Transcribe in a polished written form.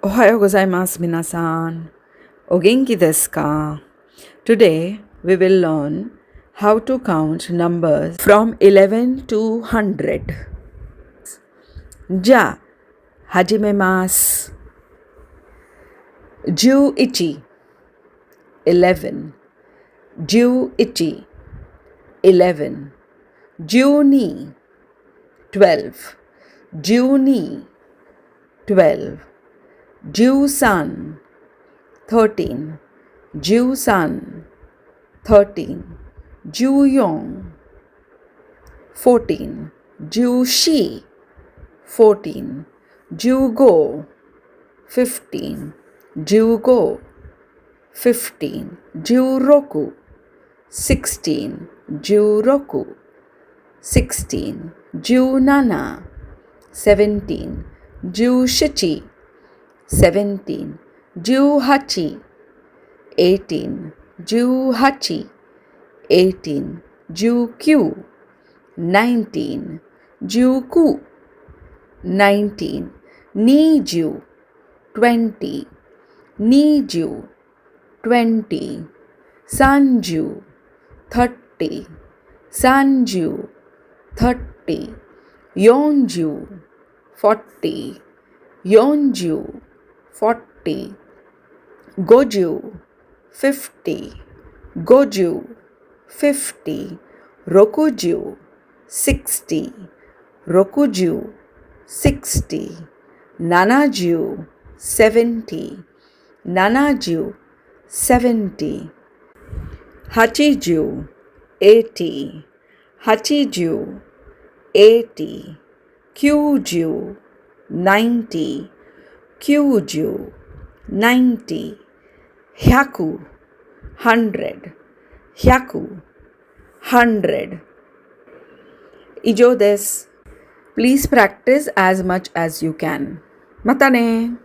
Ohayo gozaimasu minasan. O genki desu ka? Today we will learn how to count numbers from 11 to 100. Ja, hajimemasu. 11 11 11 11 12 12 12 13 13 14 14 15 15 16 16 17 17 18 18 19 19 20 20 30 30 40 40 50 50 60 60 70 70 80 80 90 90 100 100 Ijo desu. Please practice as much as you can. Matane.